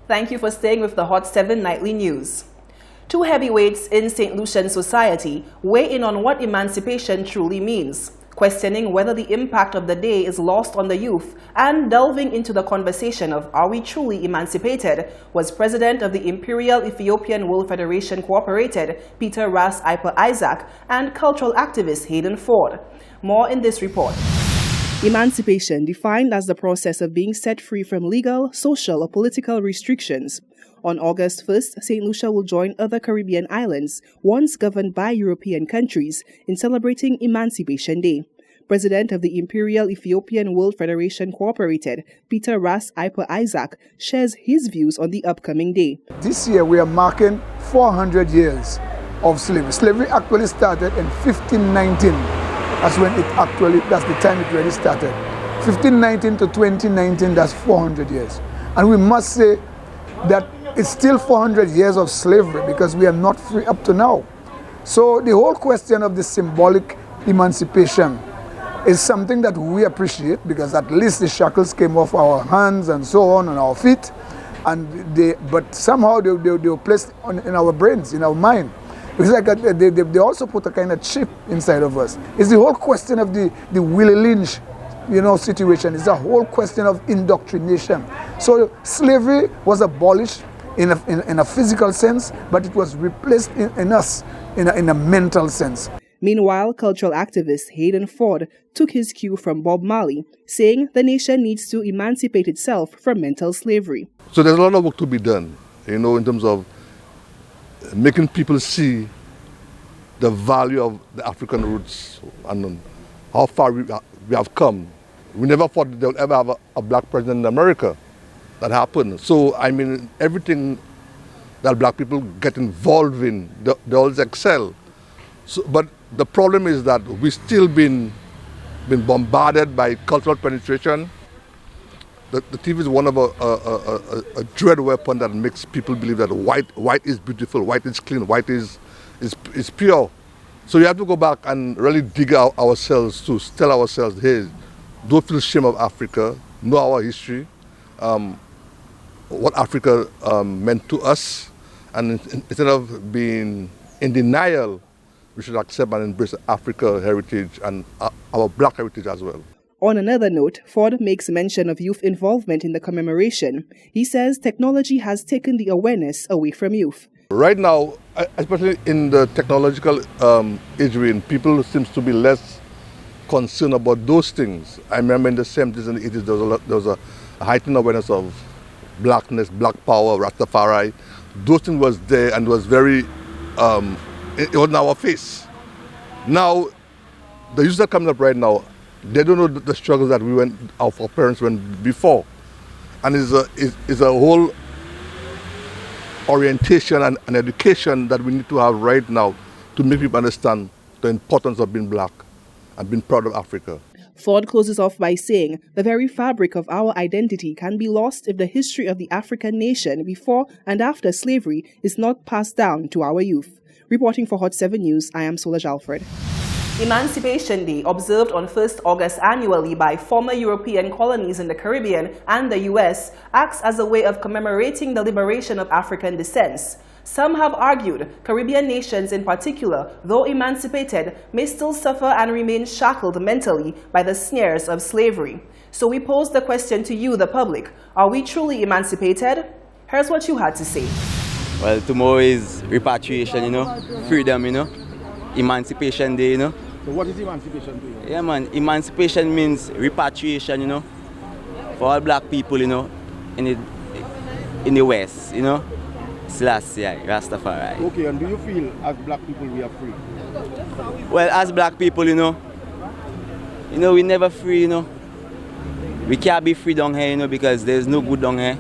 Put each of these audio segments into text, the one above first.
Thank you for staying with the Hot 7 Nightly News. Two heavyweights in St Lucian society weigh in on what emancipation truly means, questioning whether the impact of the day is lost on the youth, and delving into the conversation of are we truly emancipated, was President of the Imperial Ethiopian World Federation Cooperated, Peter Ras Iper Isaac, and cultural activist Hayden Ford. More in this report. Emancipation defined as the process of being set free from legal, social, or political restrictions. On August 1st, St. Lucia will join other Caribbean islands, once governed by European countries, in celebrating Emancipation Day. President of the Imperial Ethiopian World Federation Cooperated, Peter Ras Iper Isaac, shares his views on the upcoming day. This year we are marking 400 years of slavery. Slavery actually started in 1519. That's the time it really started. 1519 to 2019, that's 400 years. And we must say that it's still 400 years of slavery because we are not free up to now. So the whole question of the symbolic emancipation is something that we appreciate because at least the shackles came off our hands and so on, and our feet, but somehow they were placed in our brains, in our mind. It's like they also put a kind of chip inside of us. It's the whole question of the Willie Lynch, situation. It's a whole question of indoctrination. So slavery was abolished in a physical sense, but it was replaced in us in a mental sense. Meanwhile, cultural activist Hayden Ford took his cue from Bob Marley, saying the nation needs to emancipate itself from mental slavery. So there's a lot of work to be done, in terms of making people see the value of the African roots and how far we have come. We never thought they would ever have a black president in America. That happened. So, everything that black people get involved in, they always excel. So, but the problem is that we've still been bombarded by cultural penetration. The TV is one of a dread weapon that makes people believe that white is beautiful, white is clean, white is pure. So you have to go back and really dig out ourselves to tell ourselves, hey, don't feel shame of Africa, know our history, what Africa meant to us, and instead of being in denial, we should accept and embrace Africa heritage and our black heritage as well. On another note, Ford makes mention of youth involvement in the commemoration. He says technology has taken the awareness away from youth. Right now, especially in the technological age we're in, people seem to be less concerned about those things. I remember in the 70s and 80s, there was a heightened awareness of blackness, black power, Rastafari. Those things was there and was very, it was in our face. Now, the youth that are coming up right now, they don't know the struggles that our parents went before. And it's a whole orientation and education that we need to have right now to make people understand the importance of being black and being proud of Africa. Ford closes off by saying the very fabric of our identity can be lost if the history of the African nation before and after slavery is not passed down to our youth. Reporting for Hot 7 News, I am Solaj Alfred. Emancipation Day, observed on 1st August annually by former European colonies in the Caribbean and the U.S., acts as a way of commemorating the liberation of African descents. Some have argued Caribbean nations in particular, though emancipated, may still suffer and remain shackled mentally by the snares of slavery. So we pose the question to you, the public. Are we truly emancipated? Here's what you had to say. Well, tomorrow is repatriation, freedom, Emancipation Day, So what is emancipation to you? Yeah, man. Emancipation means repatriation, for all black people, in the West, Selassie, Rastafari. Okay, and do you feel as black people we are free? Well, as black people, we never free, We can't be free down here, because there's no good down here.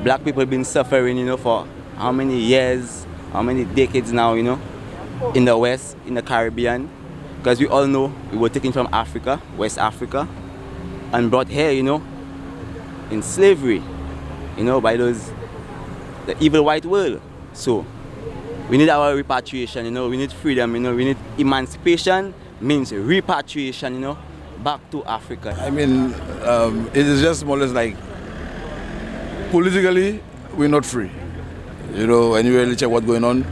Black people been suffering, for how many years, how many decades now, in the West, in the Caribbean. Because we all know we were taken from Africa, West Africa, and brought here, in slavery, by the evil white world. So we need our repatriation, we need freedom, we need emancipation, means repatriation, back to Africa. I mean, it is just more or less like politically we're not free. You know, when you really check what's going on,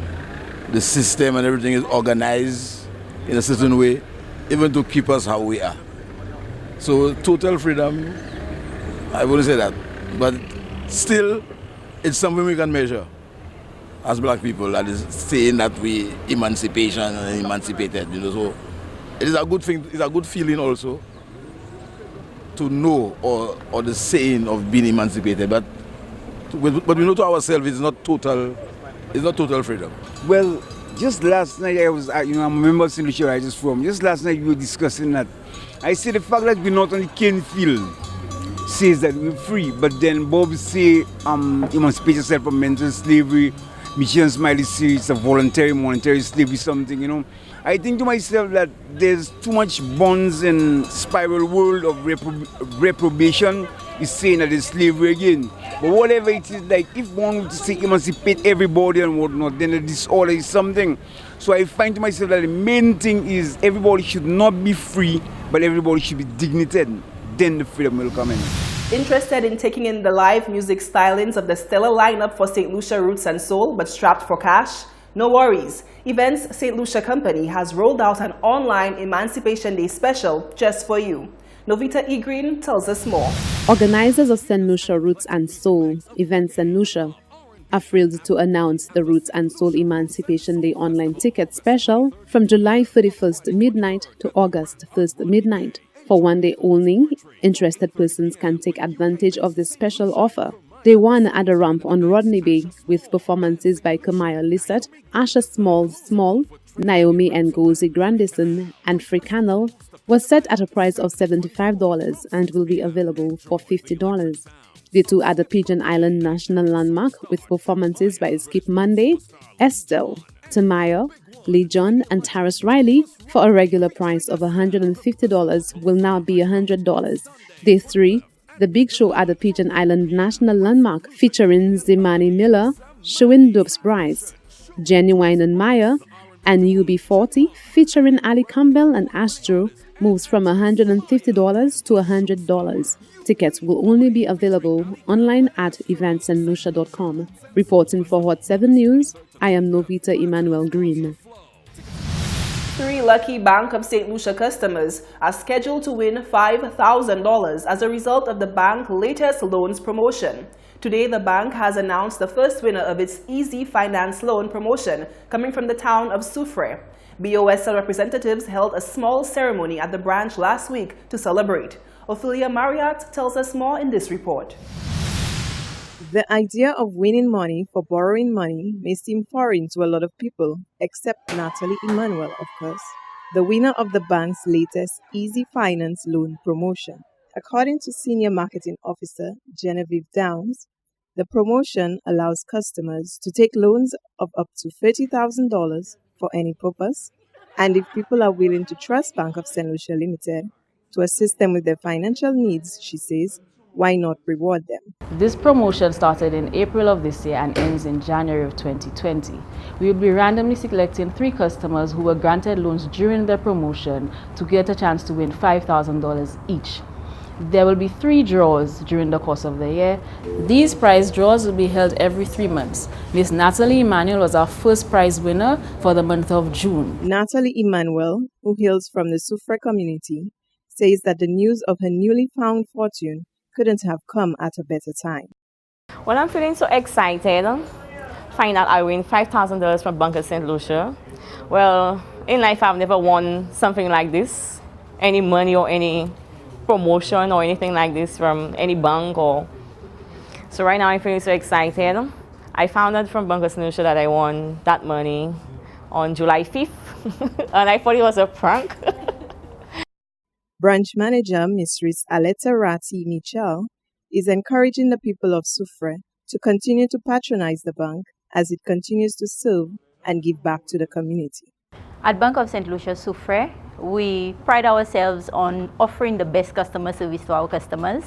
the system and everything is organized in a certain way, even to keep us how we are. So total freedom, I wouldn't say that, but still, it's something we can measure as black people. That is saying that we emancipation and emancipated. You know, so it is a good thing. It's a good feeling also to know or the saying of being emancipated, but we know to ourselves it's not total. It's not total freedom. Well, just last night I'm a member of St Lucia where I just from. Just last night we were discussing that. I say the fact that we're not on the cane field says that we're free, but then Bob say emancipate yourself from mental slavery. Michigan Smiley say it's a voluntary monetary slavery something, you know. I think to myself that there's too much bonds and spiral world of reprobation is saying that it's slavery again. But whatever it is, like if one were to say emancipate everybody and whatnot, then the disorder is something. So I find to myself that the main thing is everybody should not be free, but everybody should be dignified. Then the freedom will come in. Interested in taking in the live music stylings of the stellar lineup for St Lucia Roots and Soul, but strapped for cash? No worries. Events St Lucia Company has rolled out an online Emancipation Day special just for you. Novita E. Green tells us more. Organizers of St Lucia Roots and Soul, Event St Lucia, are thrilled to announce the Roots and Soul Emancipation Day online ticket special from July 31st midnight to August 1st midnight. For one day only, interested persons can take advantage of this special offer. Day 1 at the ramp on Rodney Bay with performances by Kamaya Lissett, Asha Small, Naomi Ngozi Grandison, and Free Cannell was set at a price of $75 and will be available for $50. Day 2 at the Pigeon Island National Landmark with performances by Skip Monday, Estelle, Tamaya, Lee John, and Taras Riley for a regular price of $150 will now be $100. Day 3, the big show at the Pigeon Island National Landmark featuring Zimani Miller, Shuin Dubs Bryce, Genuine and Maya, and UB40 featuring Ali Campbell and Astro moves from $150 to $100. Tickets will only be available online at eventstlucia.com. Reporting for Hot 7 News, I am Novita Emmanuel Green. 3 lucky Bank of St. Lucia customers are scheduled to win $5,000 as a result of the bank's latest loans promotion. Today, the bank has announced the first winner of its Easy Finance Loan promotion coming from the town of Soufrière. BOSL representatives held a small ceremony at the branch last week to celebrate. Ophelia Marriott tells us more in this report. The idea of winning money for borrowing money may seem foreign to a lot of people, except Natalie Emmanuel, of course, the winner of the bank's latest Easy Finance Loan promotion. According to Senior Marketing Officer Genevieve Downs, the promotion allows customers to take loans of up to $30,000 for any purpose, and if people are willing to trust Bank of St. Lucia Limited to assist them with their financial needs, she says, why not reward them? This promotion started in April of this year and ends in January of 2020. We will be randomly selecting 3 customers who were granted loans during the promotion to get a chance to win $5,000 each. There will be 3 draws during the course of the year. These prize draws will be held every 3 months. Miss Natalie Emmanuel was our first prize winner for the month of June. Natalie Emmanuel, who hails from the Soufrière community, says that the news of her newly found fortune couldn't have come at a better time. Well, I'm feeling so excited. Find out I win $5,000 from Bank of St. Lucia. Well, in life I've never won something like this, any money or any promotion or anything like this from any bank. So right now I'm feeling so excited. I found out from Bank of St. Lucia that I won that money on July 5th and I thought it was a prank. Branch manager Mistress Aletta Rati Michel is encouraging the people of Soufrière to continue to patronize the bank as it continues to serve and give back to the community. At Bank of St. Lucia Soufrière, we pride ourselves on offering the best customer service to our customers,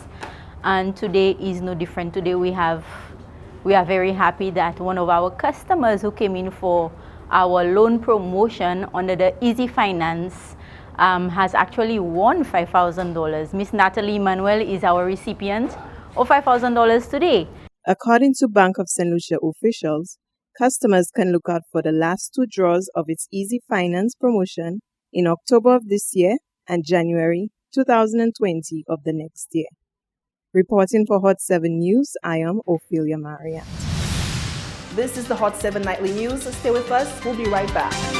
and today is no different. Today we are very happy that one of our customers who came in for our loan promotion under the Easy Finance has actually won $5,000. Miss Natalie Emmanuel is our recipient of $5,000 today. According to Bank of St Lucia officials, customers can look out for the last 2 draws of its Easy Finance promotion in October of this year and January 2020 of the next year. Reporting for Hot 7 News, I am Ophelia Marriott. This is the Hot 7 Nightly News. Stay with us. We'll be right back.